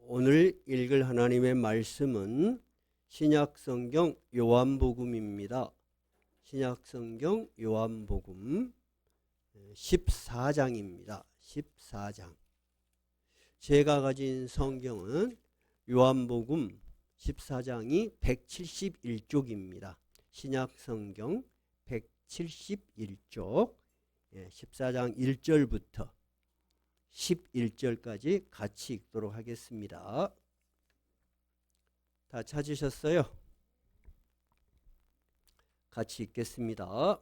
오늘 읽을 하나님의 말씀은 신약성경 요한복음입니다. 신약성경 요한복음 14장입니다. 14장. 제가 가진 성경은 요한복음 14장이 171쪽입니다. 신약성경 171쪽 14장 1절부터 11절까지 같이 읽도록 하겠습니다. 다 찾으셨어요? 같이 읽겠습니다.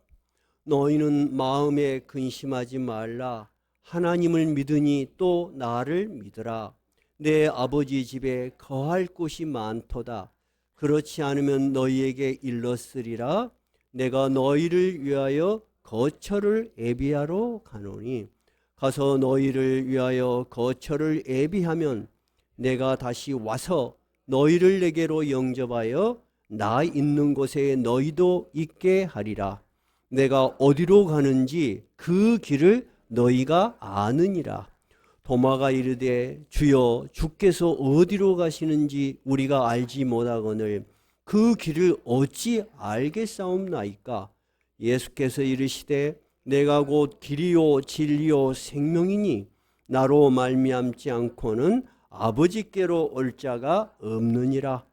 너희는 마음에 근심하지 말라. 하나님을 믿으니 또 나를 믿으라. 내 아버지 집에 거할 곳이 많도다. 그렇지 않으면 너희에게 일렀으리라. 내가 너희를 위하여 거처를 예비하러 가노니 가서 너희를 위하여 거처를 예비하면 내가 다시 와서 너희를 내게로 영접하여 나 있는 곳에 너희도 있게 하리라. 내가 어디로 가는지 그 길을 너희가 아느니라. 도마가 이르되 주여 주께서 어디로 가시는지 우리가 알지 못하거늘 그 길을 어찌 알겠사옵나이까. 예수께서 이르시되 내가 곧 길이요 진리요 생명이니 나로 말미암지 않고는 아버지께로 올 자가 없느니라.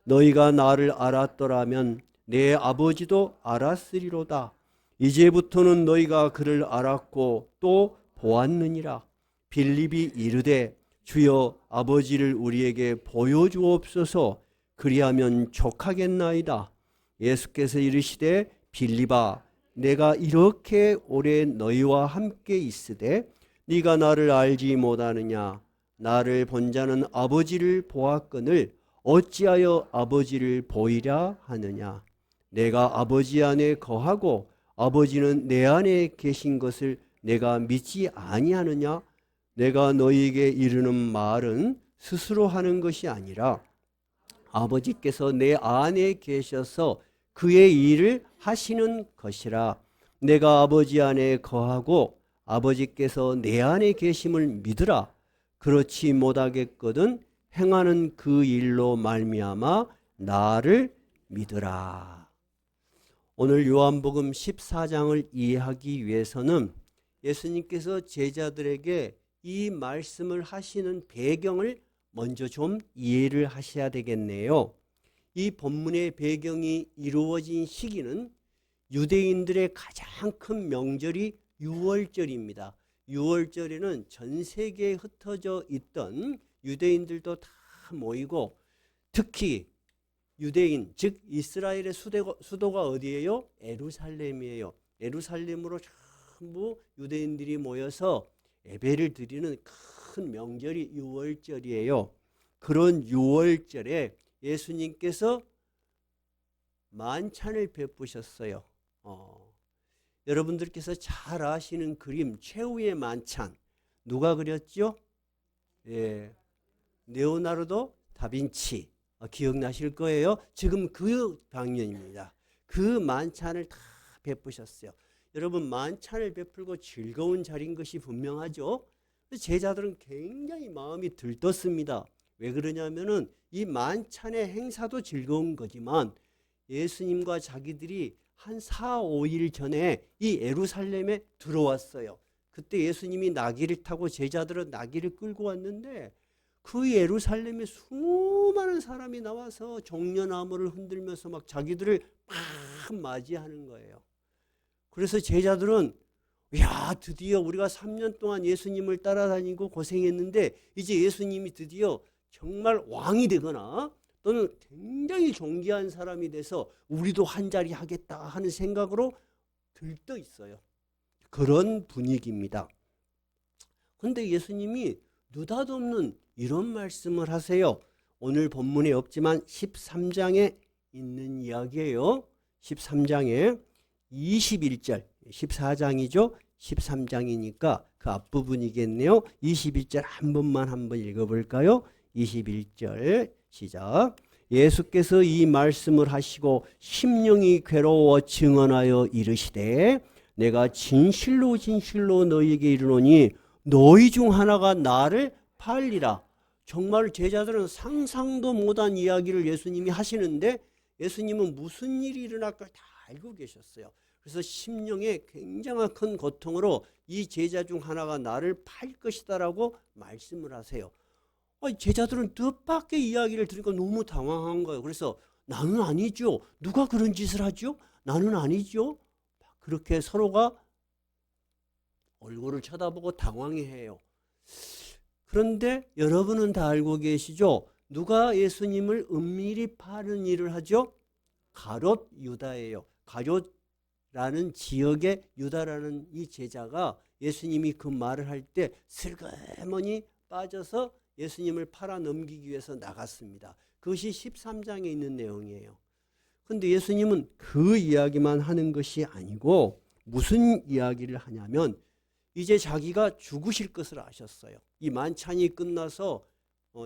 너희가 나를 알았더라면 내 아버지도 알았으리로다. 이제부터는 너희가 그를 알았고 또 보았느니라. 빌립이 이르되 주여 아버지를 우리에게 보여주옵소서. 그리하면 족하겠나이다. 예수께서 이르시되 빌립아 내가 이렇게 오래 너희와 함께 있으되 네가 나를 알지 못하느냐. 나를 본 자는 아버지를 보았거늘 어찌하여 아버지를 보이랴 하느냐. 내가 아버지 안에 거하고 아버지는 내 안에 계신 것을 내가 믿지 아니하느냐. 내가 너희에게 이르는 말은 스스로 하는 것이 아니라 아버지께서 내 안에 계셔서 그의 일을 하시는 것이라. 내가 아버지 안에 거하고 아버지께서 내 안에 계심을 믿으라. 그렇지 못하겠거든 행하는 그 일로 말미암아 나를 믿으라. 오늘 요한복음 14장을 이해하기 위해서는 예수님께서 제자들에게 이 말씀을 하시는 배경을 먼저 좀 이해를 하셔야 되겠네요. 이 본문의 배경이 이루어진 시기는 유대인들의 가장 큰 명절이 유월절입니다. 유월절에는 전 세계에 흩어져 있던 유대인들도 다 모이고 특히 유대인 즉 이스라엘의 수도가 어디예요? 예루살렘이에요. 예루살렘으로 전부 유대인들이 모여서 예배를 드리는 큰 명절이 유월절이에요. 그런 유월절에 예수님께서 만찬을 베푸셨어요. 여러분들께서 잘 아시는 그림 최후의 만찬 누가 그렸죠? 레오나르도 다빈치 기억나실 거예요. 지금 그 방면입니다. 그 만찬을 다 베푸셨어요. 여러분 만찬을 베풀고 즐거운 자리인 것이 분명하죠. 제자들은 굉장히 마음이 들떴습니다. 왜 그러냐면은 이 만찬의 행사도 즐거운 거지만 예수님과 자기들이 한 4, 5일 전에 이 예루살렘에 들어왔어요. 그때 예수님이 나귀를 타고 제자들은 나귀를 끌고 왔는데 그 예루살렘에 수많은 사람이 나와서 종려나무를 흔들면서 막 자기들을 막 맞이하는 거예요. 그래서 제자들은 야 드디어 우리가 3년 동안 예수님을 따라다니고 고생했는데 이제 예수님이 드디어 정말 왕이 되거나 또는 굉장히 존귀한 사람이 돼서 우리도 한 자리 하겠다 하는 생각으로 들떠 있어요. 그런 분위기입니다. 그런데 예수님이 느닷없는 이런 말씀을 하세요. 오늘 본문에 없지만 13장에 있는 이야기예요. 13장에 21절 14장이죠. 13장이니까 그 앞부분이겠네요. 21절 한번 읽어볼까요? 21절 시작. 예수께서 이 말씀을 하시고 심령이 괴로워 증언하여 이르시되 내가 진실로 진실로 너희에게 이르노니 너희 중 하나가 나를 팔리라. 정말 제자들은 상상도 못한 이야기를 예수님이 하시는데 예수님은 무슨 일이 일어날 걸 다 알고 계셨어요. 그래서 심령에 굉장한 큰 고통으로 이 제자 중 하나가 나를 팔 것이다라고 말씀을 하세요. 제자들은 뜻밖의 이야기를 들으니까 너무 당황한 거예요. 그래서 나는 아니죠. 누가 그런 짓을 하죠? 나는 아니죠. 그렇게 서로가 얼굴을 쳐다보고 당황해해요. 그런데 여러분은 다 알고 계시죠? 누가 예수님을 은밀히 파는 일을 하죠? 가롯 유다예요. 가롯라는 지역의 유다라는 이 제자가 예수님이 그 말을 할 때 슬그머니 빠져서 예수님을 팔아 넘기기 위해서 나갔습니다. 그것이 13장에 있는 내용이에요. 그런데 예수님은 그 이야기만 하는 것이 아니고 무슨 이야기를 하냐면 이제 자기가 죽으실 것을 아셨어요. 이 만찬이 끝나서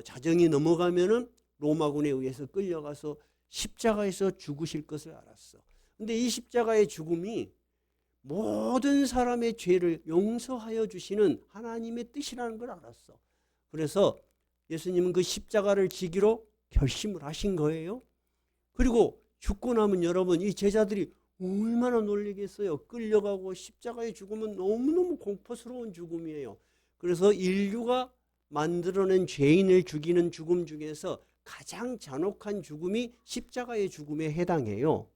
자정이 넘어가면은 로마군에 의해서 끌려가서 십자가에서 죽으실 것을 알았어. 근데 이 십자가의 죽음이 모든 사람의 죄를 용서하여 주시는 하나님의 뜻이라는 걸 알았어. 그래서 예수님은 그 십자가를 지기로 결심을 하신 거예요. 그리고 죽고 나면 여러분 이 제자들이 얼마나 놀리겠어요. 끌려가고 십자가의 죽음은 너무너무 공포스러운 죽음이에요. 그래서 인류가 만들어낸 죄인을 죽이는 죽음 중에서 가장 잔혹한 죽음이 십자가의 죽음에 해당해요.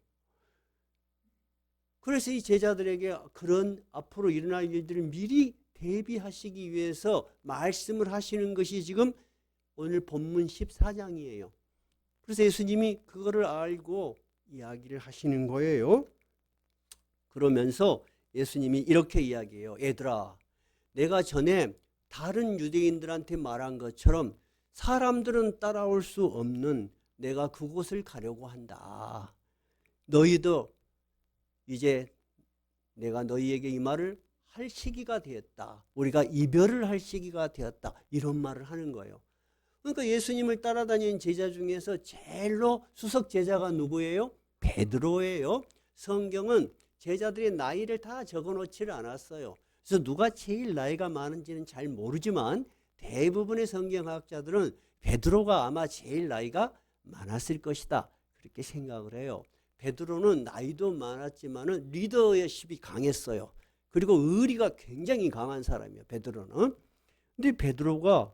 그래서 이 제자들에게 그런 앞으로 일어날 일들을 미리 대비하시기 위해서 말씀을 하시는 것이 지금 오늘 본문 14장이에요. 그래서 예수님이 그거를 알고 이야기를 하시는 거예요. 그러면서 예수님이 이렇게 이야기해요. 얘들아, 내가 전에 다른 유대인들한테 말한 것처럼 사람들은 따라올 수 없는 내가 그곳을 가려고 한다. 너희도 이제 내가 너희에게 이 말을 할 시기가 되었다. 우리가 이별을 할 시기가 되었다. 이런 말을 하는 거예요. 그러니까 예수님을 따라다니는 제자 중에서 제일로 수석 제자가 누구예요? 베드로예요. 성경은 제자들의 나이를 다 적어놓지를 않았어요. 그래서 누가 제일 나이가 많은지는 잘 모르지만 대부분의 성경학자들은 베드로가 아마 제일 나이가 많았을 것이다. 그렇게 생각을 해요. 베드로는 나이도 많았지만은 리더십이 강했어요. 그리고 의리가 굉장히 강한 사람이에요. 베드로는. 근데 베드로가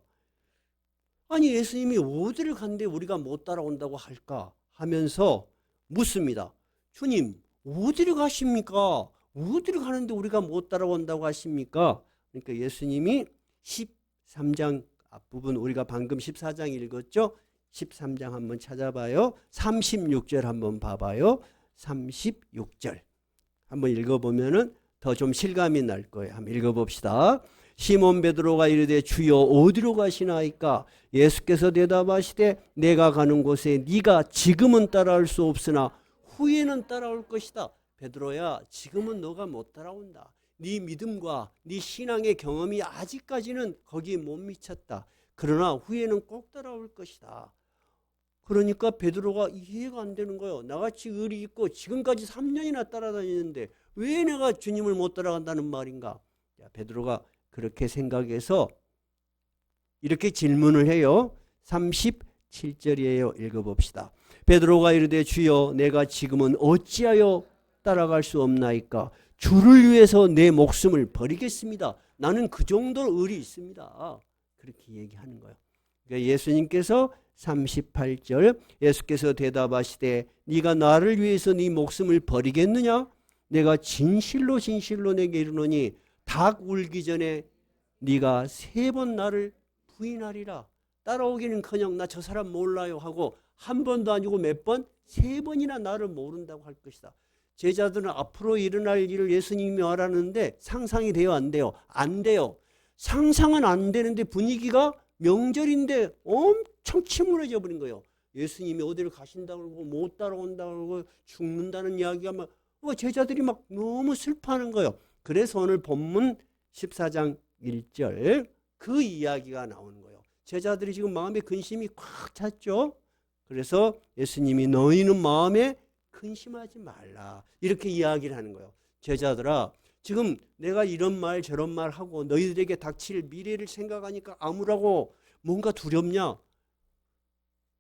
아니 예수님이 어디를 간데 우리가 못 따라온다고 할까 하면서 묻습니다. 주님 어디를 가십니까? 어디를 가는데 우리가 못 따라온다고 하십니까? 그러니까 예수님이 13장 앞부분 우리가 방금 14장 읽었죠? 13장 한번 찾아봐요. 36절 한번 봐봐요. 36절 한번 읽어보면은 더 좀 실감이 날 거예요. 한번 읽어봅시다. 시몬 베드로가 이르되 주여 어디로 가시나이까? 예수께서 대답하시되 내가 가는 곳에 네가 지금은 따라올 수 없으나 후에는 따라올 것이다. 베드로야 지금은 너가 못 따라온다. 네 믿음과 네 신앙의 경험이 아직까지는 거기에 못 미쳤다. 그러나 후에는 꼭 따라올 것이다. 그러니까 베드로가 이해가 안 되는 거예요. 나같이 의리 있고 지금까지 3년이나 따라다니는데 왜 내가 주님을 못 따라간다는 말인가? 베드로가 그렇게 생각해서 이렇게 질문을 해요. 37절이에요. 읽어봅시다. 베드로가 이르되 주여 내가 지금은 어찌하여 따라갈 수 없나이까? 주를 위해서 내 목숨을 버리겠습니다. 나는 그 정도 의리 있습니다. 그렇게 얘기하는 거예요. 그러니까 예수님께서 38절 예수께서 대답하시되 네가 나를 위해서 네 목숨을 버리겠느냐? 내가 진실로 진실로 내게 이르노니 닭 울기 전에 네가 3번 나를 부인하리라. 따라오기는커녕 나 저 사람 몰라요 하고 한 번도 아니고 몇 번? 3번이나 나를 모른다고 할 것이다. 제자들은 앞으로 일어날 일을 예수님이 말하는데 상상이 돼요? 안 돼요? 안 돼요. 상상은 안 되는데 분위기가 명절인데 엄청 침울해져 버린 거예요. 예수님이 어디를 가신다고 그러고 못 따라온다고 그러고 죽는다는 이야기가 막 제자들이 막 너무 슬퍼하는 거예요. 그래서 오늘 본문 14장 1절 그 이야기가 나오는 거예요. 제자들이 지금 마음에 근심이 꽉 찼죠. 그래서 예수님이 너희는 마음에 근심하지 말라 이렇게 이야기를 하는 거예요. 제자들아 지금 내가 이런 말 저런 말 하고 너희들에게 닥칠 미래를 생각하니까 암울하고 뭔가 두렵냐?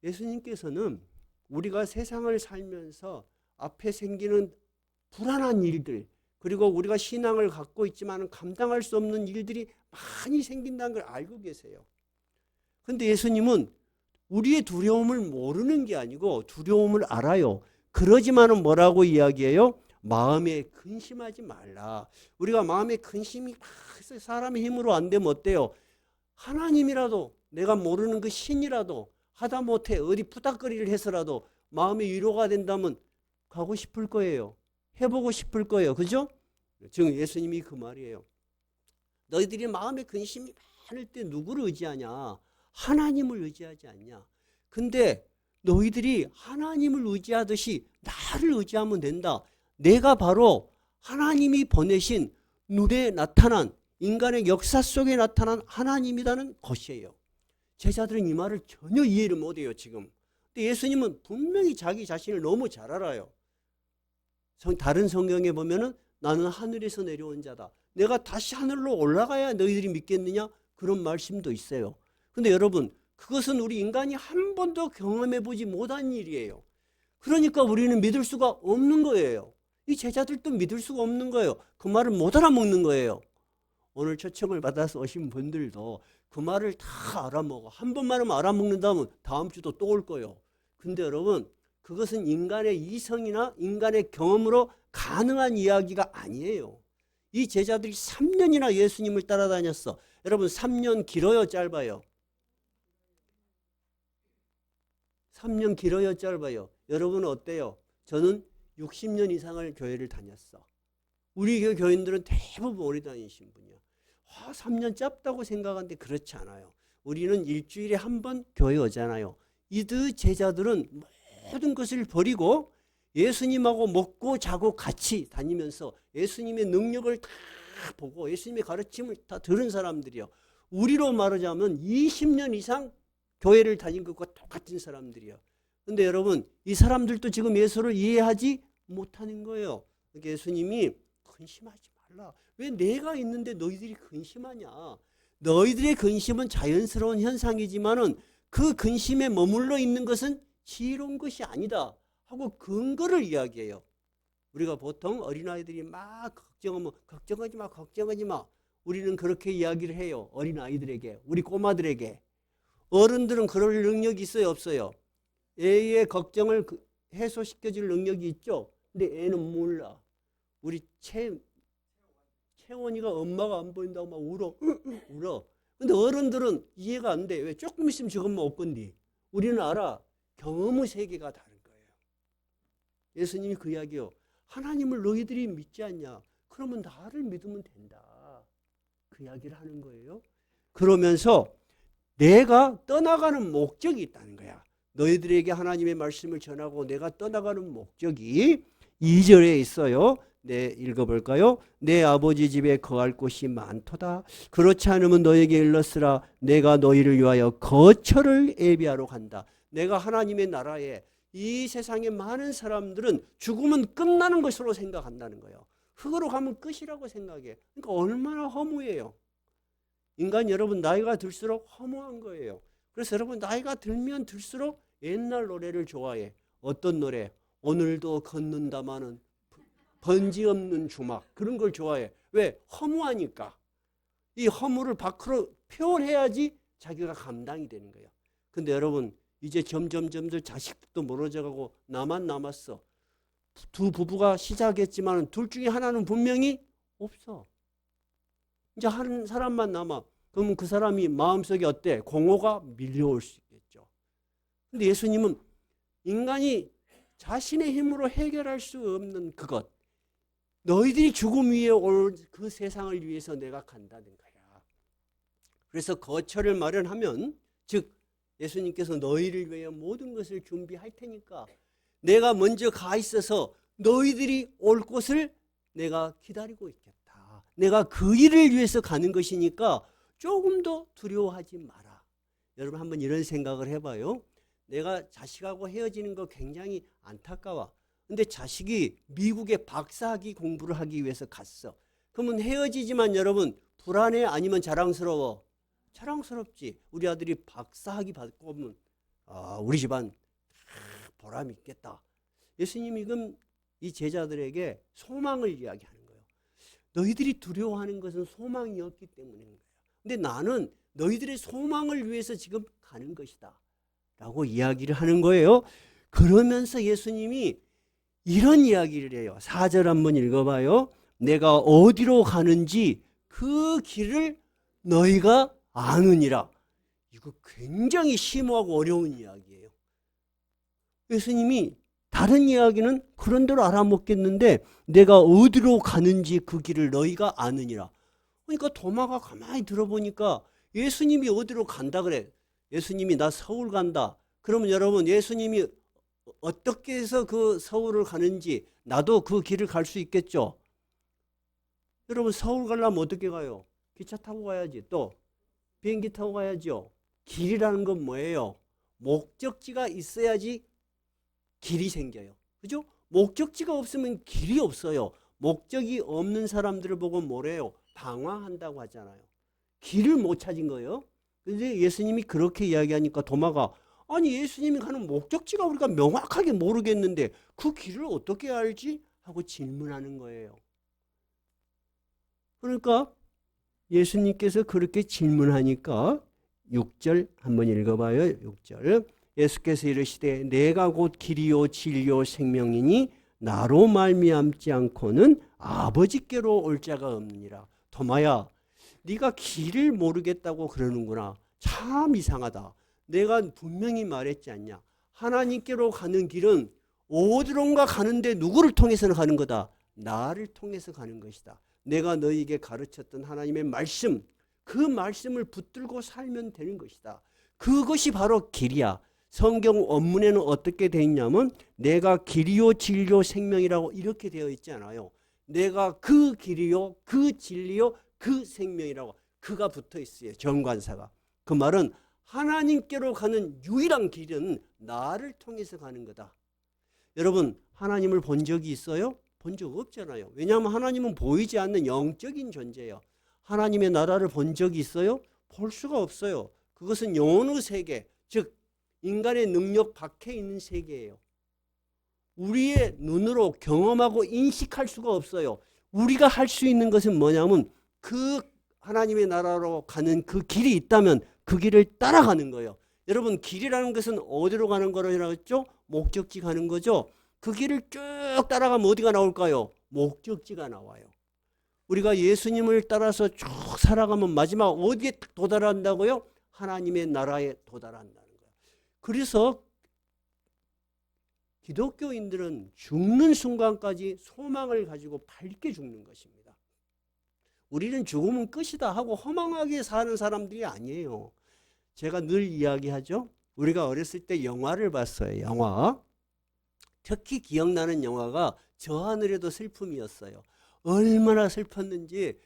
예수님께서는 우리가 세상을 살면서 앞에 생기는 불안한 일들, 그리고 우리가 신앙을 갖고 있지만 감당할 수 없는 일들이 많이 생긴다는 걸 알고 계세요. 그런데 예수님은 우리의 두려움을 모르는 게 아니고 두려움을 알아요. 그러지만은 뭐라고 이야기해요? 마음에 근심하지 말라. 우리가 마음에 근심이 사람의 힘으로 안 되면 어때요? 하나님이라도, 내가 모르는 그 신이라도 하다못해 어디 부닥거리를 해서라도 마음의 위로가 된다면 가고 싶을 거예요. 해보고 싶을 거예요. 그죠? 지금 예수님이 그 말이에요. 너희들이 마음에 근심이 많을 때 누구를 의지하냐? 하나님을 의지하지 않냐? 근데 너희들이 하나님을 의지하듯이 나를 의지하면 된다. 내가 바로 하나님이 보내신 눈에 나타난, 인간의 역사 속에 나타난 하나님이라는 것이에요. 제자들은 이 말을 전혀 이해를 못해요, 지금. 근데 예수님은 분명히 자기 자신을 너무 잘 알아요. 다른 성경에 보면은 나는 하늘에서 내려온 자다. 내가 다시 하늘로 올라가야 너희들이 믿겠느냐? 그런 말씀도 있어요. 근데 여러분, 그것은 우리 인간이 한 번도 경험해 보지 못한 일이에요. 그러니까 우리는 믿을 수가 없는 거예요. 이 제자들도 믿을 수가 없는 거예요. 그 말을 못 알아먹는 거예요. 오늘 초청을 받아서 오신 분들도 그 말을 다 알아먹어. 한 번만 알아먹는다면 다음 주도 또 올 거예요. 근데 여러분, 그것은 인간의 이성이나 인간의 경험으로 가능한 이야기가 아니에요. 이 제자들이 3년이나 예수님을 따라다녔어. 여러분, 3년 길어요, 짧아요? 3년 길어요, 짧아요? 여러분은 어때요? 저는 60년 이상을 교회를 다녔어. 우리 교인들은 대부분 오래 다니신 분이야. 3년 짧다고 생각하는데 그렇지 않아요. 우리는 일주일에 한 번 교회 오잖아요. 이들 제자들은 모든 것을 버리고 예수님하고 먹고 자고 같이 다니면서 예수님의 능력을 다 보고 예수님의 가르침을 다 들은 사람들이요. 우리로 말하자면 20년 이상 교회를 다닌 것과 똑같은 사람들이요. 근데 여러분, 이 사람들도 지금 예수를 이해하지 못하는 거예요. 그러니까 예수님이 근심하지 말라. 왜 내가 있는데 너희들이 근심하냐? 너희들의 근심은 자연스러운 현상이지만은 그 근심에 머물러 있는 것은 지혜로운 것이 아니다 하고 근거를 이야기해요. 우리가 보통 어린아이들이 막 걱정하면 걱정하지 마, 걱정하지 마. 우리는 그렇게 이야기를 해요. 어린아이들에게, 우리 꼬마들에게. 어른들은 그럴 능력이 있어요, 없어요? 애의 걱정을 해소시켜줄 능력이 있죠. 근데 애는 몰라. 우리 채원이가 엄마가 안 보인다고 막 울어. 울어. 근데 어른들은 이해가 안 돼. 왜? 조금 있으면 저것만 없건디. 우리는 알아. 경험의 세계가 다른 거예요. 예수님이 그 이야기요. 하나님을 너희들이 믿지 않냐? 그러면 나를 믿으면 된다. 그 이야기를 하는 거예요. 그러면서 내가 떠나가는 목적이 있다는 거야. 너희들에게 하나님의 말씀을 전하고 내가 떠나가는 목적이 2절에 있어요. 네, 읽어볼까요? 내 아버지 집에 거할 곳이 많도다. 그렇지 않으면 너에게 일렀으라. 내가 너희를 위하여 거처를 예비하러 간다. 내가 하나님의 나라에 이 세상의 많은 사람들은 죽으면 끝나는 것으로 생각한다는 거예요. 흙으로 가면 끝이라고 생각해. 그러니까 얼마나 허무해요. 인간 여러분 나이가 들수록 허무한 거예요. 그래서 여러분 나이가 들면 들수록 옛날 노래를 좋아해. 어떤 노래? 오늘도 걷는다마는 번지 없는 주막. 그런 걸 좋아해. 왜? 허무하니까. 이 허무를 밖으로 표현해야지 자기가 감당이 되는 거예요. 근데 여러분 이제 점점 자식도 멀어져가고 나만 남았어. 두 부부가 시작했지만 둘 중에 하나는 분명히 없어. 이제 한 사람만 남아. 그러면 그 사람이 마음속에 어때? 공허가 밀려올 수 있겠죠. 근데 예수님은 인간이 자신의 힘으로 해결할 수 없는 그것, 너희들이 죽음 위에 올 그 세상을 위해서 내가 간다는 거야. 그래서 거처를 마련하면, 즉 예수님께서 너희를 위해 모든 것을 준비할 테니까 내가 먼저 가 있어서 너희들이 올 곳을 내가 기다리고 있겠다. 내가 그 일을 위해서 가는 것이니까 조금 더 두려워하지 마라. 여러분 한번 이런 생각을 해봐요. 내가 자식하고 헤어지는 거 굉장히 안타까워. 근데 자식이 미국에 박사학위 공부를 하기 위해서 갔어. 그러면 헤어지지만 여러분 불안해? 아니면 자랑스러워? 자랑스럽지. 우리 아들이 박사학위 받고 오면 우리 집안 보람이 있겠다. 예수님이 그럼 이 제자들에게 소망을 이야기하는 거예요. 너희들이 두려워하는 것은 소망이 없기 때문인 거예요. 근데 나는 너희들의 소망을 위해서 지금 가는 것이다 라고 이야기를 하는 거예요. 그러면서 예수님이 이런 이야기를 해요. 4절 한번 읽어봐요. 내가 어디로 가는지 그 길을 너희가 아느니라. 이거 굉장히 심오하고 어려운 이야기예요. 예수님이 다른 이야기는 그런 대로 알아먹겠는데 내가 어디로 가는지 그 길을 너희가 아느니라. 그러니까 도마가 가만히 들어보니까 예수님이 어디로 간다 그래. 예수님이 나 서울 간다. 그러면 여러분 예수님이 어떻게 해서 그 서울을 가는지 나도 그 길을 갈 수 있겠죠. 여러분 서울 가려면 어떻게 가요? 기차 타고 가야지. 또 비행기 타고 가야죠. 길이라는 건 뭐예요? 목적지가 있어야지 길이 생겨요. 그죠? 목적지가 없으면 길이 없어요. 목적이 없는 사람들을 보고 뭐래요? 방황한다고 하잖아요. 길을 못 찾은 거예요. 그런데 예수님이 그렇게 이야기하니까 도마가 아니 예수님이 가는 목적지가 우리가 명확하게 모르겠는데 그 길을 어떻게 알지? 하고 질문하는 거예요. 그러니까 예수님께서 그렇게 질문하니까 6절 한번 읽어봐요. 6절 예수께서 이르시되 내가 곧 길이요 진리요 생명이니 나로 말미암지 않고는 아버지께로 올 자가 없느니라. 도마야 네가 길을 모르겠다고 그러는구나. 참 이상하다. 내가 분명히 말했지 않냐. 하나님께로 가는 길은 어디론가 가는데 누구를 통해서는 가는 거다. 나를 통해서 가는 것이다. 내가 너희에게 가르쳤던 하나님의 말씀, 그 말씀을 붙들고 살면 되는 것이다. 그것이 바로 길이야. 성경 원문에는 어떻게 되어 있냐면 내가 길이요 진리요 생명이라고 이렇게 되어 있지 않아요. 내가 그 길이요 그 진리요 그 생명이라고 그가 붙어 있어요. 정관사가. 그 말은 하나님께로 가는 유일한 길은 나를 통해서 가는 거다. 여러분 하나님을 본 적이 있어요? 본 적 없잖아요. 왜냐하면 하나님은 보이지 않는 영적인 존재예요. 하나님의 나라를 본 적이 있어요? 볼 수가 없어요. 그것은 영혼의 세계, 즉 인간의 능력 밖에 있는 세계예요. 우리의 눈으로 경험하고 인식할 수가 없어요. 우리가 할 수 있는 것은 뭐냐면 그 하나님의 나라로 가는 그 길이 있다면 그 길을 따라가는 거예요. 여러분 길이라는 것은 어디로 가는 거라고 했죠? 목적지 가는 거죠. 그 길을 쭉 따라가면 어디가 나올까요? 목적지가 나와요. 우리가 예수님을 따라서 쭉 살아가면 마지막 어디에 도달한다고요? 하나님의 나라에 도달한다는 거예요. 그래서 기독교인들은 죽는 순간까지 소망을 가지고 밝게 죽는 것입니다. 우리는 죽으면 끝이다 하고 허망하게 사는 사람들이 아니에요. 제가 늘 이야기하죠. 우리가 어렸을 때 영화를 봤어요. 영화. 특히 기억나는 영화가 저 하늘에도 슬픔이었어요. 얼마나 슬펐는지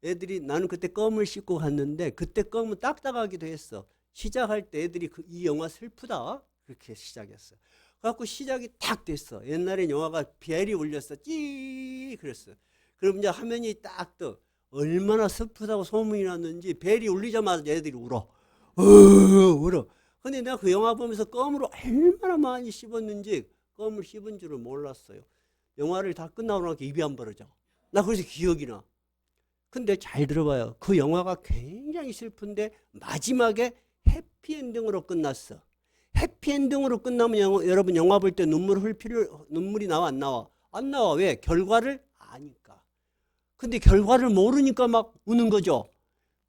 애들이 나는 그때 껌을 씹고 갔는데 그때 껌은 딱딱하기도 했어. 시작할 때 애들이 이 영화 슬프다 그렇게 시작했어요. 그래갖고 시작이 딱 됐어. 옛날에 영화가 벨이 울렸어. 찌 그랬어. 그럼 이제 화면이 딱 떠. 얼마나 슬프다고 소문이 났는지 벨이 울리자마자 애들이 울어. 울어. 근데 내가 그 영화 보면서 껌으로 얼마나 많이 씹었는지 껌을 씹은 줄을 몰랐어요. 영화를 다 끝나고 나니까 입이 안 벌어져. 나 그래서 기억이 나. 근데 잘 들어봐요. 그 영화가 굉장히 슬픈데 마지막에 해피엔딩으로 끝났어. 해피엔딩으로 끝나면 여러분 영화 볼 때 눈물이 나와 안 나와? 안 나와. 왜? 결과를 아니까. 근데 결과를 모르니까 막 우는 거죠.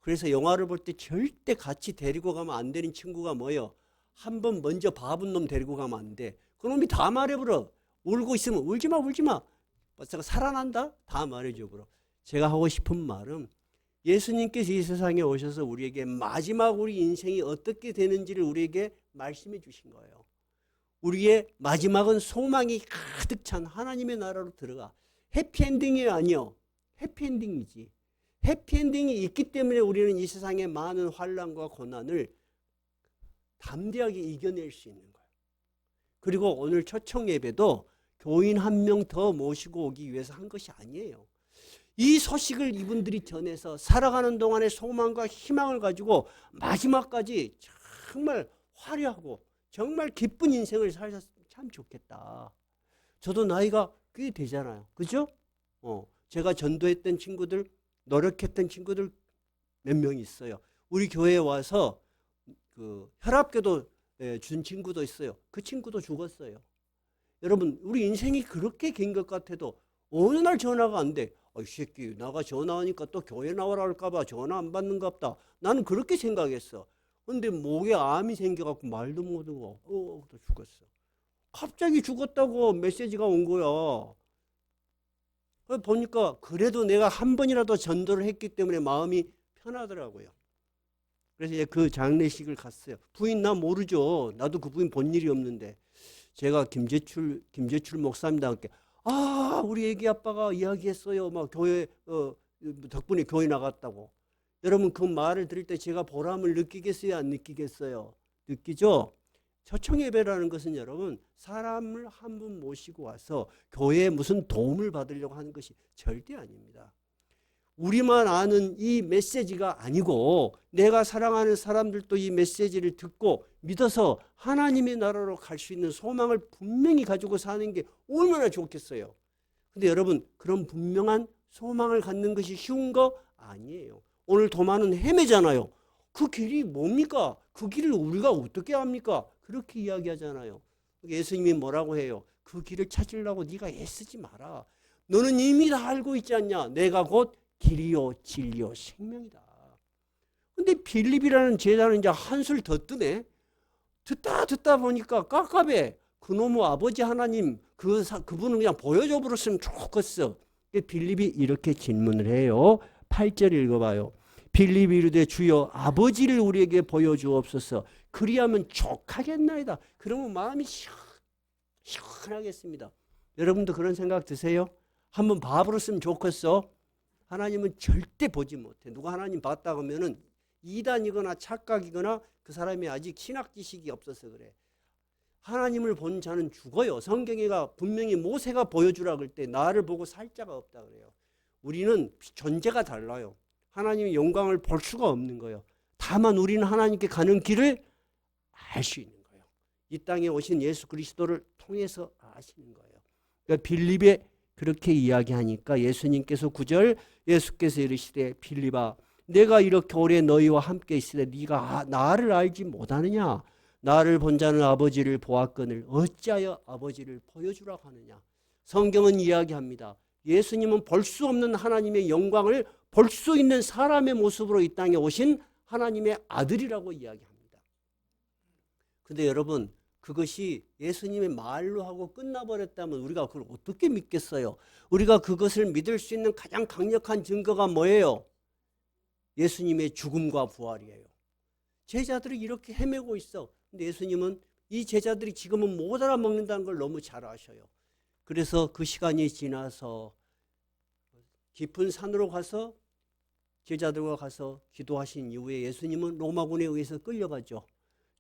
그래서 영화를 볼 때 절대 같이 데리고 가면 안 되는 친구가 뭐예요? 한번 먼저 봐본 놈 데리고 가면 안 돼. 그놈이 다 말해버려. 울고 있으면 울지마 울지마. 제가 살아난다? 다 말해줘버려. 제가 하고 싶은 말은 예수님께서 이 세상에 오셔서 우리에게 마지막 우리 인생이 어떻게 되는지를 우리에게 말씀해 주신 거예요. 우리의 마지막은 소망이 가득 찬 하나님의 나라로 들어가. 해피엔딩이 아니요. 해피엔딩이지. 해피엔딩이 있기 때문에 우리는 이 세상의 많은 환난과 고난을 담대하게 이겨낼 수 있는 거예요. 그리고 오늘 초청 예배도 교인 한 명 더 모시고 오기 위해서 한 것이 아니에요. 이 소식을 이분들이 전해서 살아가는 동안의 소망과 희망을 가지고 마지막까지 정말 화려하고 정말 기쁜 인생을 살았으면 참 좋겠다. 저도 나이가 꽤 되잖아요. 그죠? 제가 전도했던 친구들, 노력했던 친구들 몇 명 있어요. 우리 교회에 와서 그 혈압계도 준 친구도 있어요. 그 친구도 죽었어요. 여러분, 우리 인생이 그렇게 긴 것 같아도 어느 날 전화가 안 돼. 이 새끼 나가 전화하니까 또 교회 나오라 할까봐 전화 안 받는갑다. 나는 그렇게 생각했어. 근데 목에 암이 생겨갖고 말도 못하고 또 죽었어. 갑자기 죽었다고 메시지가 온 거야. 보니까 그래도 내가 한 번이라도 전도를 했기 때문에 마음이 편하더라고요. 그래서 그 장례식을 갔어요. 부인 나 모르죠. 나도 그 부인 본 일이 없는데 제가 김재출 목사님과 함께 우리 애기 아빠가 이야기했어요. 막 교회 덕분에 교회 나갔다고. 여러분 그 말을 들을 때 제가 보람을 느끼겠어요? 안 느끼겠어요? 느끼죠? 초청 예배라는 것은 여러분 사람을 한 분 모시고 와서 교회에 무슨 도움을 받으려고 하는 것이 절대 아닙니다. 우리만 아는 이 메시지가 아니고 내가 사랑하는 사람들도 이 메시지를 듣고 믿어서 하나님의 나라로 갈 수 있는 소망을 분명히 가지고 사는 게 얼마나 좋겠어요. 근데 여러분 그런 분명한 소망을 갖는 것이 쉬운 거 아니에요. 오늘 도마는 헤매잖아요. 그 길이 뭡니까? 그 길을 우리가 어떻게 합니까? 그렇게 이야기하잖아요. 예수님이 뭐라고 해요? 그 길을 찾으려고 네가 애쓰지 마라. 너는 이미 다 알고 있지 않냐? 내가 곧 길이요 진리요 생명이다. 근데 빌립이라는 제자는 이제 한술 더 뜨네. 듣다 보니까 깝깝해. 그놈의 아버지 하나님 그분은 그냥 보여줘 버렸으면 좋겠어. 빌립이 이렇게 질문을 해요. 8절 읽어봐요. 빌립이 이르되 주여 아버지를 우리에게 보여주옵소서. 그리하면 족하겠나이다. 그러면 마음이 시원하겠습니다. 여러분도 그런 생각 드세요? 한번 봐버렸으면 좋겠어. 하나님은 절대 보지 못해. 누가 하나님 봤다 하면은 이단이거나 착각이거나 그 사람이 아직 신학 지식이 없어서 그래. 하나님을 본 자는 죽어요. 성경에가 분명히 모세가 보여주라 그럴 때 나를 보고 살 자가 없다 그래요. 우리는 존재가 달라요. 하나님의 영광을 볼 수가 없는 거예요. 다만 우리는 하나님께 가는 길을 알 수 있는 거예요. 이 땅에 오신 예수 그리스도를 통해서 아시는 거예요. 그러니까 빌립에 그렇게 이야기하니까 예수님께서 9절 예수께서 이르시되 빌립아 내가 이렇게 오래 너희와 함께 있으되 네가 나를 알지 못하느냐? 나를 본 자는 아버지를 보았거늘 어찌하여 아버지를 보여주라 하느냐? 성경은 이야기합니다. 예수님은 볼 수 없는 하나님의 영광을 볼 수 있는 사람의 모습으로 이 땅에 오신 하나님의 아들이라고 이야기합니다. 근데 여러분 그것이 예수님의 말로 하고 끝나버렸다면 우리가 그걸 어떻게 믿겠어요? 우리가 그것을 믿을 수 있는 가장 강력한 증거가 뭐예요? 예수님의 죽음과 부활이에요. 제자들이 이렇게 헤매고 있어. 근데 예수님은 이 제자들이 지금은 못 알아먹는다는 걸 너무 잘 아셔요. 그래서 그 시간이 지나서 깊은 산으로 가서 제자들과 가서 기도하신 이후에 예수님은 로마군에 의해서 끌려가죠.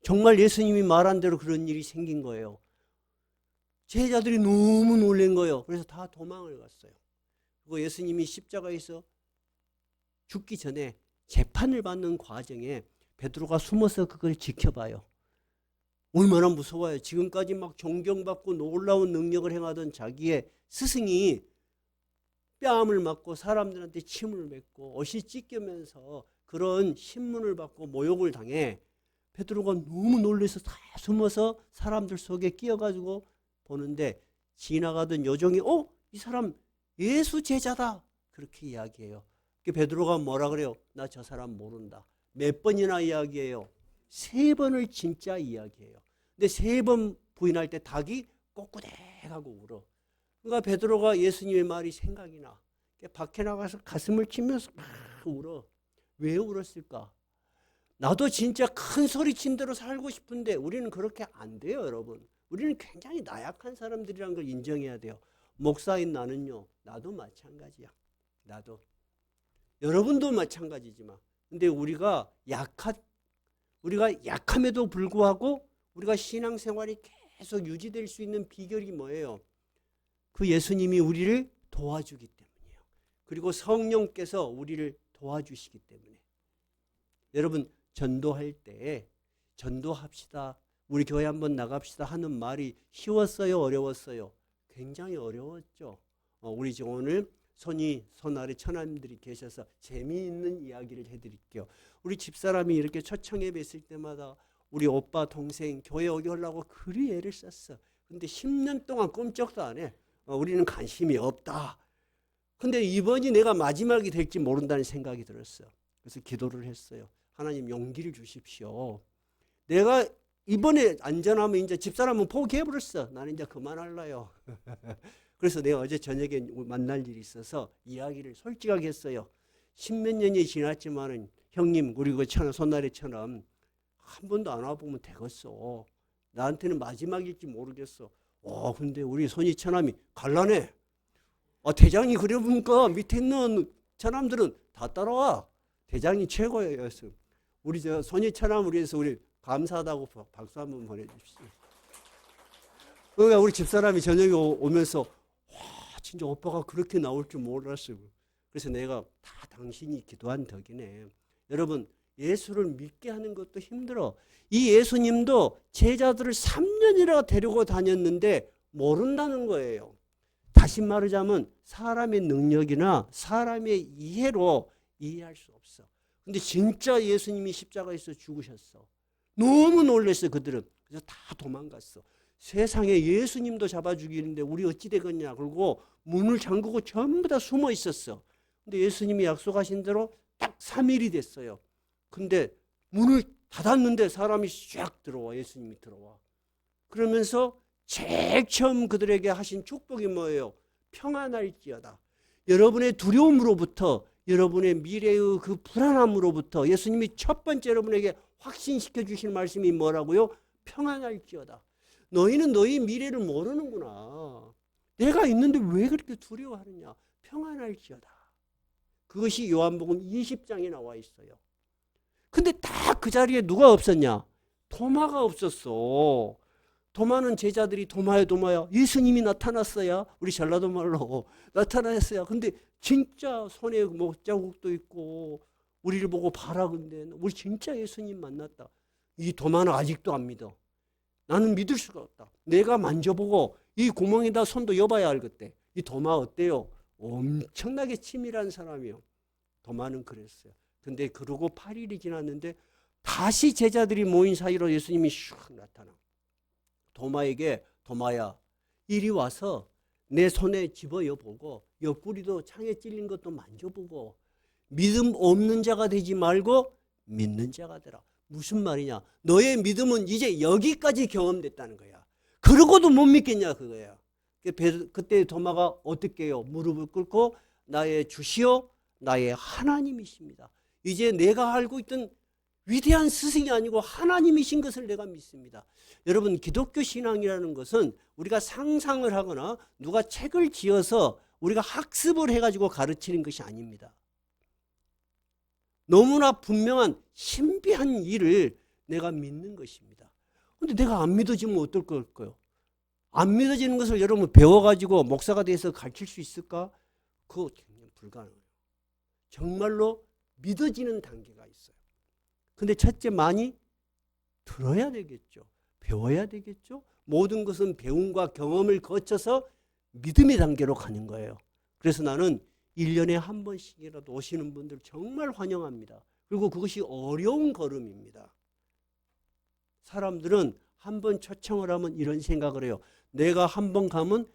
정말 예수님이 말한 대로 그런 일이 생긴 거예요. 제자들이 너무 놀란 거예요. 그래서 다 도망을 갔어요. 그리고 예수님이 십자가에서 죽기 전에 재판을 받는 과정에 베드로가 숨어서 그걸 지켜봐요. 얼마나 무서워요. 지금까지 막 존경받고 놀라운 능력을 행하던 자기의 스승이 뺨을 맞고 사람들한테 침을 맺고 옷이 찢기면서 그런 신문을 받고 모욕을 당해 베드로가 너무 놀라서 다 숨어서 사람들 속에 끼어가지고 보는데 지나가던 요정이 이 사람 예수 제자다 그렇게 이야기해요. 베드로가 뭐라 그래요? 나 저 사람 모른다. 몇 번이나 이야기해요? 3번을 진짜 이야기해요. 근데 3번 부인할 때 닭이 꼬꾸대하고 울어. 그러니까 베드로가 예수님의 말이 생각이 나. 밖에 나가서 가슴을 치면서 막 울어. 왜 울었을까? 나도 진짜 큰 소리 친 대로 살고 싶은데 우리는 그렇게 안 돼요, 여러분. 우리는 굉장히 나약한 사람들이라는 걸 인정해야 돼요. 목사인 나는요, 나도 마찬가지야. 나도. 여러분도 마찬가지지만. 근데 우리가 약함에도 불구하고 우리가 신앙생활이 계속 유지될 수 있는 비결이 뭐예요? 그 예수님이 우리를 도와주기 때문이에요. 그리고 성령께서 우리를 도와주시기 때문에. 여러분, 전도할 때 전도합시다, 우리 교회 한번 나갑시다 하는 말이 쉬웠어요, 어려웠어요? 굉장히 어려웠죠. 우리 지금 오늘 손 아래 처남들이 계셔서 재미있는 이야기를 해드릴게요. 우리 집사람이 이렇게 초청에 뵀을 때마다 우리 오빠 동생 교회 오게 하려고 그리 애를 썼어. 근데 10년 동안 꼼짝도 안 해. 우리는 관심이 없다. 근데 이번이 내가 마지막이 될지 모른다는 생각이 들었어. 그래서 기도를 했어요. 하나님, 용기를 주십시오. 내가 이번에 안전하면 이제 집사람은 포기해버렸어. 나는 이제 그만할래요. 그래서 내가 어제 저녁에 만날 일이 있어서 이야기를 솔직하게 했어요. 10몇 년이 지났지만은 형님, 그리고 손아래처럼 한 번도 안 와보면 되겠어. 나한테는 마지막일지 모르겠어. 근데 우리 손이 처남이 갈라네. 대장이 그래 보니까 밑에 있는 처남들은 다 따라와. 대장이 최고예요. 우리 손이 처남을 위해서 우리 감사하다고 박수 한번 보내주십시오. 그러니까 우리 집사람이 저녁에 오면서 진짜 오빠가 그렇게 나올 줄 몰랐어요. 그래서 내가 다 당신이 기도한 덕이네. 여러분, 예수를 믿게 하는 것도 힘들어. 이 예수님도 제자들을 3년이나 데리고 다녔는데 모른다는 거예요. 다시 말하자면 사람의 능력이나 사람의 이해로 이해할 수 없어. 근데 진짜 예수님이 십자가에서 죽으셨어. 너무 놀랐어, 그들은. 그래서 다 도망갔어. 세상에 예수님도 잡아 죽이는데 우리 어찌 되겠냐. 그리고 문을 잠그고 전부 다 숨어 있었어. 근데 예수님이 약속하신 대로 딱 3일이 됐어요. 근데 문을 닫았는데 사람이 쫙 들어와. 예수님이 들어와. 그러면서 제일 처음 그들에게 하신 축복이 뭐예요? 평안할지어다. 여러분의 두려움으로부터, 여러분의 미래의 그 불안함으로부터 예수님이 첫 번째 여러분에게 확신시켜 주실 말씀이 뭐라고요? 평안할지어다. 너희는 너희 미래를 모르는구나. 내가 있는데 왜 그렇게 두려워하느냐. 평안할지어다. 그것이 요한복음 20장에 나와 있어요. 근데 딱 그 자리에 누가 없었냐? 도마가 없었어. 도마는 제자들이 도마야 예수님이 나타났어야, 우리 전라도 말로 나타났어야. 근데 진짜 손에 목자국도 있고 우리를 보고 봐라. 근데 우리 진짜 예수님 만났다. 이 도마는 아직도 안 믿어. 나는 믿을 수가 없다. 내가 만져보고 이 구멍에다 손도 여봐야 알겠대. 이 도마 어때요? 엄청나게 치밀한 사람이요. 도마는 그랬어요. 근데 그러고 8일이 지났는데 다시 제자들이 모인 사이로 예수님이 슉 나타나. 도마에게, 도마야, 이리 와서 내 손에 집어여보고 옆구리도 창에 찔린 것도 만져보고 믿음 없는 자가 되지 말고 믿는 자가 되라. 무슨 말이냐? 너의 믿음은 이제 여기까지 경험됐다는 거야. 그러고도 못 믿겠냐 그거야. 그때 도마가 어떻게 해요? 무릎을 꿇고 나의 주시오, 나의 하나님이십니다. 이제 내가 알고 있던 위대한 스승이 아니고 하나님이신 것을 내가 믿습니다. 여러분, 기독교 신앙이라는 것은 우리가 상상을 하거나 누가 책을 지어서 우리가 학습을 해가지고 가르치는 것이 아닙니다. 너무나 분명한 신비한 일을 내가 믿는 것입니다. 그런데 내가 안 믿어지면 어떨 걸까요? 안 믿어지는 것을 여러분 배워가지고 목사가 돼서 가르칠 수 있을까? 그거 그냥 불가능해요. 정말로 믿어지는 단계가 있어요. 근데 첫째, 많이 들어야 되겠죠. 배워야 되겠죠. 모든 것은 배움과 경험을 거쳐서 믿음의 단계로 가는 거예요. 그래서 나는 1년에 한 번씩이라도 오시는 분들 정말 환영합니다. 그리고 그것이 어려운 걸음입니다. 사람들은 한 번 초청을 하면 이런 생각을 해요. 내가 한 번 가면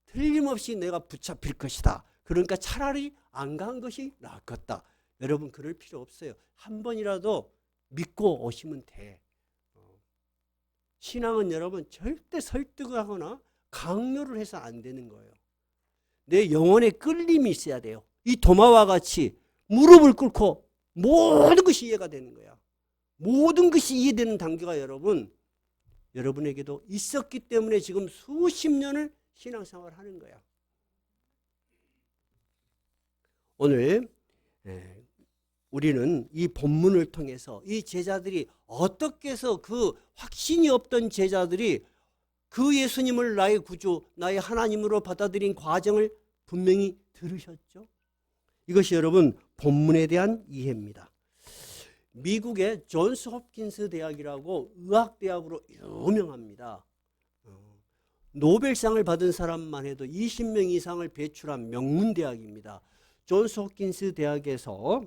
틀림없이 내가 붙잡힐 것이다. 그러니까 차라리 안 간 것이 낫겠다. 여러분, 그럴 필요 없어요. 한 번이라도 믿고 오시면 돼. 신앙은 여러분 절대 설득하거나 강요를 해서 안 되는 거예요. 내 영혼에 끌림이 있어야 돼요. 이 도마와 같이 무릎을 꿇고 모든 것이 이해가 되는 거야. 모든 것이 이해되는 단계가 여러분에게도 있었기 때문에 지금 수십 년을 신앙생활을 하는 거야. 오늘 우리는 이 본문을 통해서 이 제자들이 어떻게 해서 그 확신이 없던 제자들이 그 예수님을 나의 구주, 나의 하나님으로 받아들인 과정을 분명히 들으셨죠. 이것이 여러분 본문에 대한 이해입니다. 미국의 존스 홉킨스 대학이라고 의학대학으로 유명합니다. 노벨상을 받은 사람만 해도 20명 이상을 배출한 명문대학입니다. 존스 홉킨스 대학에서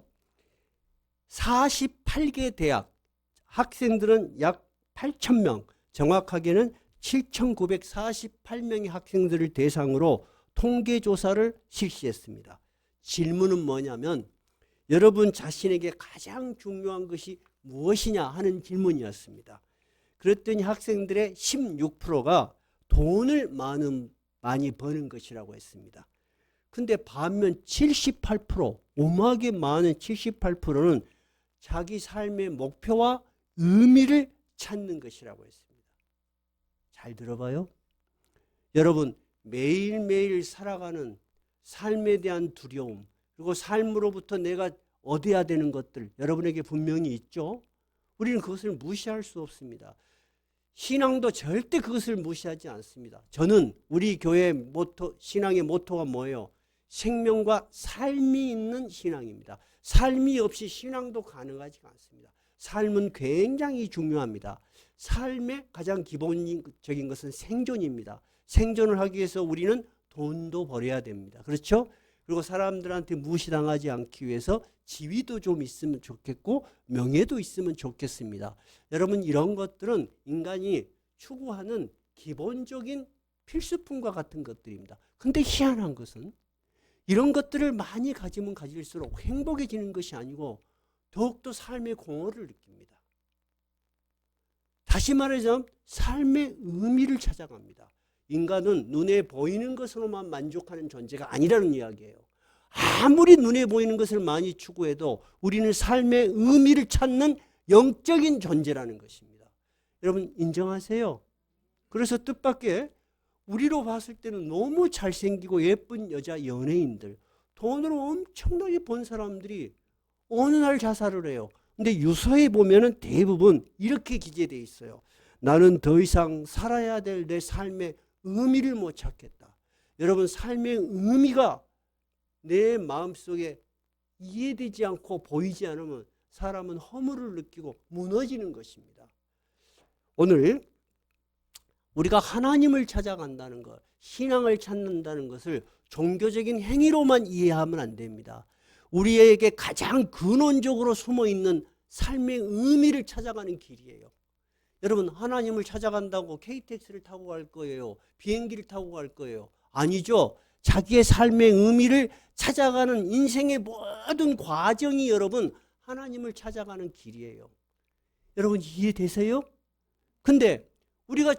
48개 대학, 학생들은 약 8,000명, 정확하게는 7,948명의 학생들을 대상으로 통계조사를 실시했습니다. 질문은 뭐냐면 여러분 자신에게 가장 중요한 것이 무엇이냐 하는 질문이었습니다. 그랬더니 학생들의 16%가 돈을 많이 버는 것이라고 했습니다. 근데 반면 78%, 오막에 많은 78%는 자기 삶의 목표와 의미를 찾는 것이라고 했습니다. 잘 들어봐요. 여러분 매일매일 살아가는 삶에 대한 두려움, 그리고 삶으로부터 내가 얻어야 되는 것들 여러분에게 분명히 있죠. 우리는 그것을 무시할 수 없습니다. 신앙도 절대 그것을 무시하지 않습니다. 저는 우리 교회 신앙의 모토가 뭐예요? 생명과 삶이 있는 신앙입니다. 삶이 없이 신앙도 가능하지가 않습니다. 삶은 굉장히 중요합니다. 삶의 가장 기본적인 것은 생존입니다. 생존을 하기 위해서 우리는 돈도 벌어야 됩니다. 그렇죠? 그리고 사람들한테 무시당하지 않기 위해서 지위도 좀 있으면 좋겠고 명예도 있으면 좋겠습니다. 여러분 이런 것들은 인간이 추구하는 기본적인 필수품과 같은 것들입니다. 근데 희한한 것은 이런 것들을 많이 가지면 가질수록 행복해지는 것이 아니고 더욱더 삶의 공허를 느낍니다. 다시 말하자면 삶의 의미를 찾아갑니다. 인간은 눈에 보이는 것으로만 만족하는 존재가 아니라는 이야기예요. 아무리 눈에 보이는 것을 많이 추구해도 우리는 삶의 의미를 찾는 영적인 존재라는 것입니다. 여러분 인정하세요? 그래서 뜻밖의 우리로 봤을 때는 너무 잘생기고 예쁜 여자 연예인들, 돈으로 엄청나게 번 사람들이 어느 날 자살을 해요. 근데 유서에 보면은 대부분 이렇게 기재되어 있어요. 나는 더 이상 살아야 될 내 삶의 의미를 못 찾겠다. 여러분 삶의 의미가 내 마음속에 이해되지 않고 보이지 않으면 사람은 허물을 느끼고 무너지는 것입니다. 오늘 우리가 하나님을 찾아간다는 것, 신앙을 찾는다는 것을 종교적인 행위로만 이해하면 안 됩니다. 우리에게 가장 근원적으로 숨어있는 삶의 의미를 찾아가는 길이에요. 여러분 하나님을 찾아간다고 KTX를 타고 갈 거예요? 비행기를 타고 갈 거예요? 아니죠. 자기의 삶의 의미를 찾아가는 인생의 모든 과정이 여러분 하나님을 찾아가는 길이에요. 여러분 이해되세요? 근데 우리가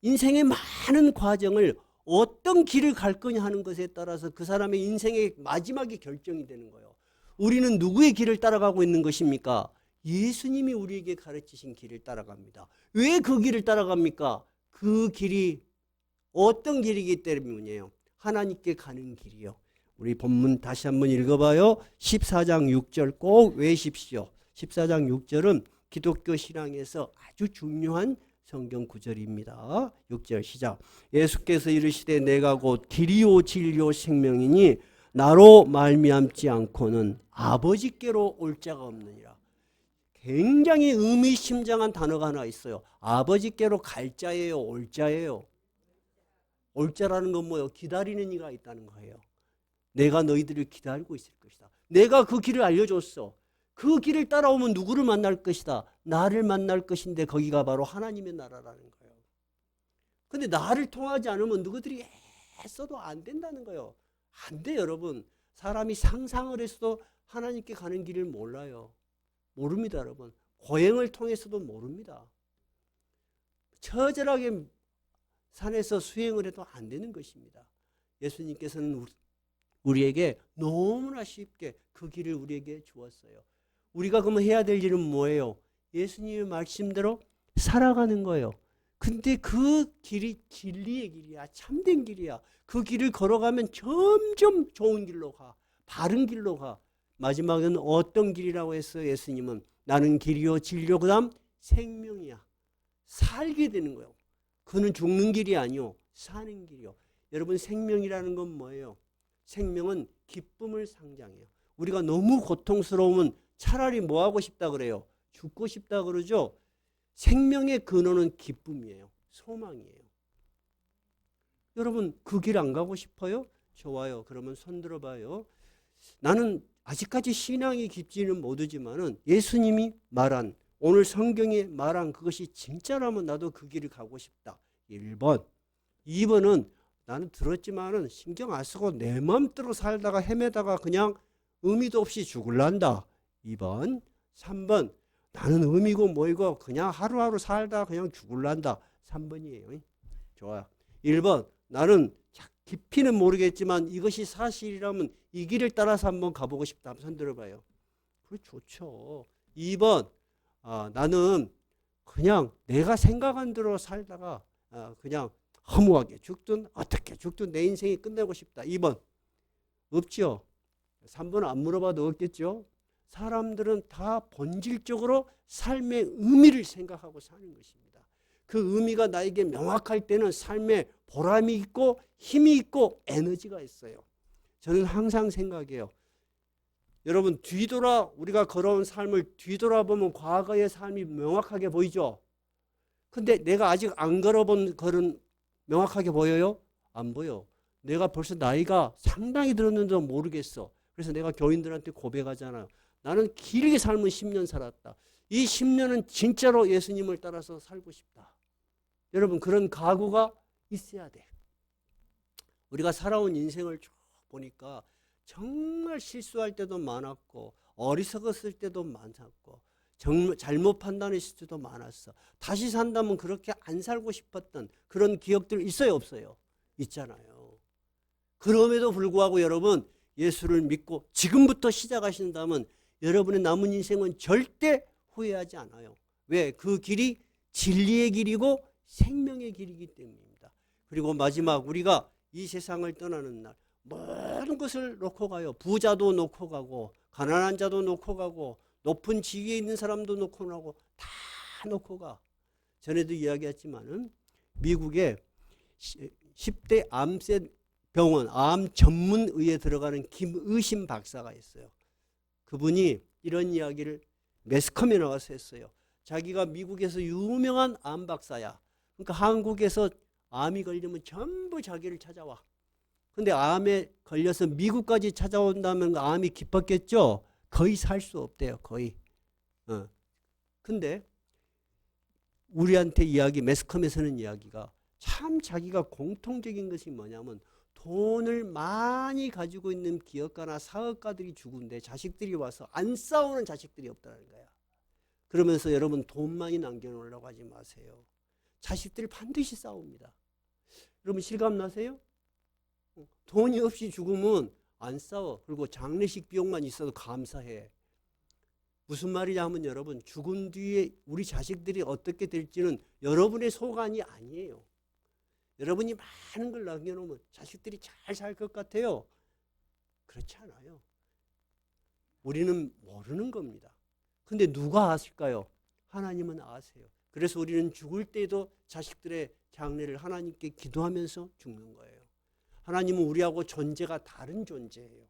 인생의 많은 과정을 어떤 길을 갈 거냐 하는 것에 따라서 그 사람의 인생의 마지막이 결정이 되는 거예요. 우리는 누구의 길을 따라가고 있는 것입니까? 예수님이 우리에게 가르치신 길을 따라갑니다. 왜 그 길을 따라갑니까? 그 길이 어떤 길이기 때문이에요. 하나님께 가는 길이요. 우리 본문 다시 한번 읽어봐요. 14장 6절 꼭 외우십시오. 14장 6절은 기독교 신앙에서 아주 중요한 성경 구절입니다. 6절 시작. 예수께서 이르시되 내가 곧 길이요 진리요 생명이니 나로 말미암지 않고는 아버지께로 올 자가 없느니라. 굉장히 의미심장한 단어가 하나 있어요. 아버지께로 갈 자예요, 올 자예요? 올 자라는 건 뭐예요? 기다리는 이가 있다는 거예요. 내가 너희들을 기다리고 있을 것이다. 내가 그 길을 알려줬어. 그 길을 따라오면 누구를 만날 것이다? 나를 만날 것인데 거기가 바로 하나님의 나라라는 거예요. 근데 나를 통하지 않으면 누구들이 애써도 안 된다는 거예요. 안 돼 여러분. 사람이 상상을 했어도 하나님께 가는 길을 몰라요. 모릅니다 여러분. 고행을 통해서도 모릅니다. 처절하게 산에서 수행을 해도 안 되는 것입니다. 예수님께서는 우리에게 너무나 쉽게 그 길을 우리에게 주었어요. 우리가 그러면 해야 될 일은 뭐예요? 예수님의 말씀대로 살아가는 거예요. 근데 그 길이 진리의 길이야. 참된 길이야. 그 길을 걸어가면 점점 좋은 길로 가. 바른 길로 가. 마지막은 어떤 길이라고 했어요? 예수님은 나는 길이요 진리요 그다음 생명이야. 살게 되는 거예요. 그는 죽는 길이 아니요 사는 길이요. 여러분 생명이라는 건 뭐예요? 생명은 기쁨을 상징해요. 우리가 너무 고통스러우면 차라리 뭐 하고 싶다 그래요? 죽고 싶다 그러죠. 생명의 근원은 기쁨이에요. 소망이에요. 여러분 그 길 안 가고 싶어요? 좋아요. 그러면 손 들어봐요. 나는 아직까지 신앙이 깊지는 못하지만은 예수님이 말한 오늘 성경에 말한 그것이 진짜라면 나도 그 길을 가고 싶다. 1번. 2번은 나는 들었지만은 신경 안 쓰고 내 맘대로 살다가 헤매다가 그냥 의미도 없이 죽을란다. 2번. 3번. 나는 의미고 뭐이고 그냥 하루하루 살다가 그냥 죽을란다. 3번이에요. 좋아요. 1번. 나는 깊이는 모르겠지만 이것이 사실이라면 이 길을 따라서 한번 가보고 싶다. 한번 손 들어봐요. 그래 좋죠. 2번. 나는 그냥 내가 생각한 대로 살다가 그냥 허무하게 죽든 어떻게 죽든 내 인생이 끝내고 싶다. 2번. 없죠. 3번은 안 물어봐도 없겠죠. 사람들은 다 본질적으로 삶의 의미를 생각하고 사는 것입니다. 그 의미가 나에게 명확할 때는 삶에 보람이 있고 힘이 있고 에너지가 있어요. 저는 항상 생각해요. 여러분 우리가 걸어온 삶을 뒤돌아보면 과거의 삶이 명확하게 보이죠. 근데 내가 아직 안 걸어본 걸은 명확하게 보여요? 안 보여. 내가 벌써 나이가 상당히 들었는데도 모르겠어. 그래서 내가 교인들한테 고백하잖아요. 나는 길게 삶은 10년 살았다. 이 10년은 진짜로 예수님을 따라서 살고 싶다. 여러분 그런 각오가 있어야 돼. 우리가 살아온 인생을 쭉 보니까 정말 실수할 때도 많았고 어리석었을 때도 많았고 정말 잘못 판단했을 때도 많았어. 다시 산다면 그렇게 안 살고 싶었던 그런 기억들 있어요 없어요? 있잖아요. 그럼에도 불구하고 여러분 예수를 믿고 지금부터 시작하신다면 여러분의 남은 인생은 절대 후회하지 않아요. 왜? 그 길이 진리의 길이고 생명의 길이기 때문입니다. 그리고 마지막 우리가 이 세상을 떠나는 날 모든 것을 놓고 가요. 부자도 놓고 가고 가난한 자도 놓고 가고 높은 지위에 있는 사람도 놓고 가고 다 놓고 가. 전에도 이야기했지만은 미국의 10대 암센 병원 암 전문의에 들어가는 김의심 박사가 있어요. 그분이 이런 이야기를 매스컴에 나와서 했어요. 자기가 미국에서 유명한 암 박사야. 그러니까 한국에서 암이 걸리면 전부 자기를 찾아와. 근데 암에 걸려서 미국까지 찾아온다면 암이 깊었겠죠? 거의 살 수 없대요. 거의. 근데 우리한테 매스컴에서는 이야기가 참 자기가 공통적인 것이 뭐냐면 돈을 많이 가지고 있는 기업가나 사업가들이 죽은데 자식들이 와서 안 싸우는 자식들이 없다는 거야. 그러면서 여러분 돈 많이 남겨놓으려고 하지 마세요. 자식들이 반드시 싸웁니다. 여러분 실감 나세요? 돈이 없이 죽으면 안 싸워. 그리고 장례식 비용만 있어도 감사해. 무슨 말이냐 하면 여러분 죽은 뒤에 우리 자식들이 어떻게 될지는 여러분의 소관이 아니에요. 여러분이 많은 걸 남겨놓으면 자식들이 잘 살 것 같아요. 그렇지 않아요. 우리는 모르는 겁니다. 근데 누가 아실까요? 하나님은 아세요. 그래서 우리는 죽을 때도 자식들의 장례를 하나님께 기도하면서 죽는 거예요. 하나님은 우리하고 존재가 다른 존재예요.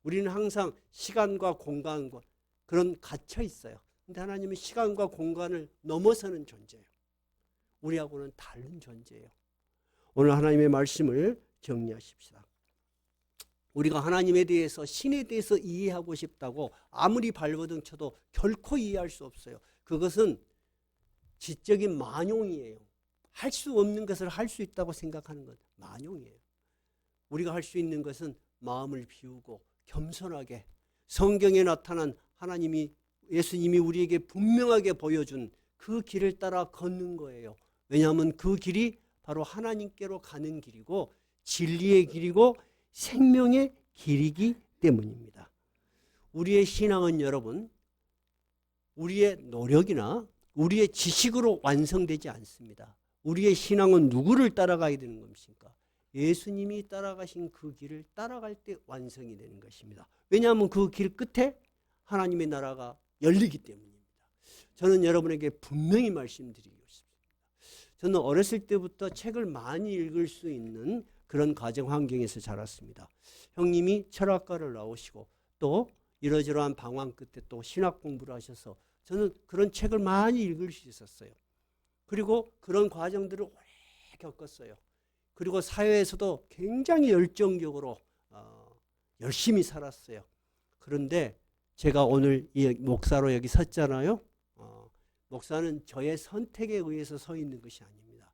우리는 항상 시간과 공간과 그런 갇혀 있어요. 근데 하나님은 시간과 공간을 넘어서는 존재예요. 우리하고는 다른 존재예요. 오늘 하나님의 말씀을 정리하십시다. 우리가 하나님에 대해서 신에 대해서 이해하고 싶다고 아무리 발버둥 쳐도 결코 이해할 수 없어요. 그것은 지적인 만용이에요. 할 수 없는 것을 할 수 있다고 생각하는 것 만용이에요. 우리가 할 수 있는 것은 마음을 비우고 겸손하게 성경에 나타난 예수님이 우리에게 분명하게 보여준 그 길을 따라 걷는 거예요. 왜냐하면 그 길이 바로 하나님께로 가는 길이고 진리의 길이고 생명의 길이기 때문입니다. 우리의 신앙은 여러분 우리의 노력이나 우리의 지식으로 완성되지 않습니다. 우리의 신앙은 누구를 따라가야 되는 것입니까? 예수님이 따라가신 그 길을 따라갈 때 완성이 되는 것입니다. 왜냐하면 그 길 끝에 하나님의 나라가 열리기 때문입니다. 저는 여러분에게 분명히 말씀드리고 싶습니다. 저는 어렸을 때부터 책을 많이 읽을 수 있는 그런 가정 환경에서 자랐습니다. 형님이 철학과를 나오시고 또 이러저러한 방황 끝에 또 신학 공부를 하셔서 저는 그런 책을 많이 읽을 수 있었어요. 그리고 그런 과정들을 오래 겪었어요. 그리고 사회에서도 굉장히 열정적으로 열심히 살았어요. 그런데 제가 오늘 이 목사로 여기 섰잖아요. 목사는 저의 선택에 의해서 서 있는 것이 아닙니다.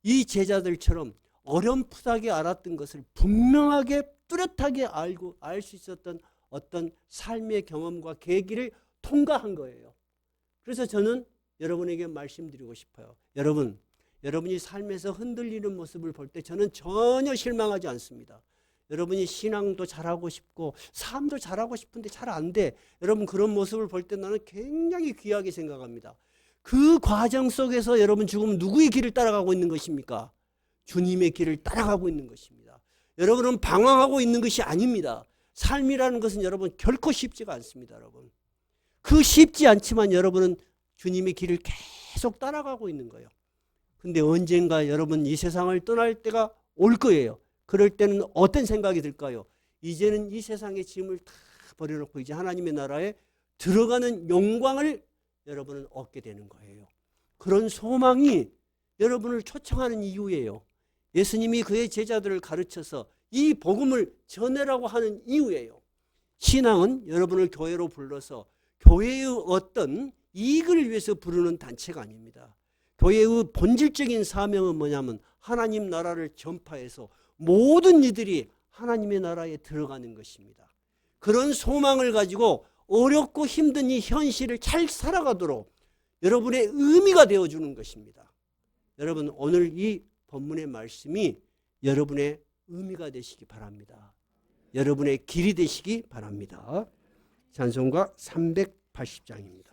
이 제자들처럼 어렴풋하게 알았던 것을 분명하게 뚜렷하게 알고 알 수 있었던 어떤 삶의 경험과 계기를 통과한 거예요. 그래서 저는 여러분에게 말씀드리고 싶어요. 여러분이 삶에서 흔들리는 모습을 볼 때 저는 전혀 실망하지 않습니다. 여러분이 신앙도 잘하고 싶고 삶도 잘하고 싶은데 잘 안 돼. 여러분 그런 모습을 볼 때 나는 굉장히 귀하게 생각합니다. 그 과정 속에서 여러분 지금 누구의 길을 따라가고 있는 것입니까? 주님의 길을 따라가고 있는 것입니다. 여러분은 방황하고 있는 것이 아닙니다. 삶이라는 것은 여러분 결코 쉽지가 않습니다. 여러분. 그 쉽지 않지만 여러분은 주님의 길을 계속 따라가고 있는 거예요. 근데 언젠가 여러분 이 세상을 떠날 때가 올 거예요. 그럴 때는 어떤 생각이 들까요? 이제는 이 세상의 짐을 다 버려놓고 이제 하나님의 나라에 들어가는 영광을 여러분은 얻게 되는 거예요. 그런 소망이 여러분을 초청하는 이유예요. 예수님이 그의 제자들을 가르쳐서 이 복음을 전해라고 하는 이유예요. 신앙은 여러분을 교회로 불러서 교회의 어떤 이익을 위해서 부르는 단체가 아닙니다. 교회의 본질적인 사명은 뭐냐면 하나님 나라를 전파해서 모든 이들이 하나님의 나라에 들어가는 것입니다. 그런 소망을 가지고 어렵고 힘든 이 현실을 잘 살아가도록 여러분의 의미가 되어주는 것입니다. 여러분 오늘 이 본문의 말씀이 여러분의 의미가 되시기 바랍니다. 여러분의 길이 되시기 바랍니다. 찬송가 380장입니다.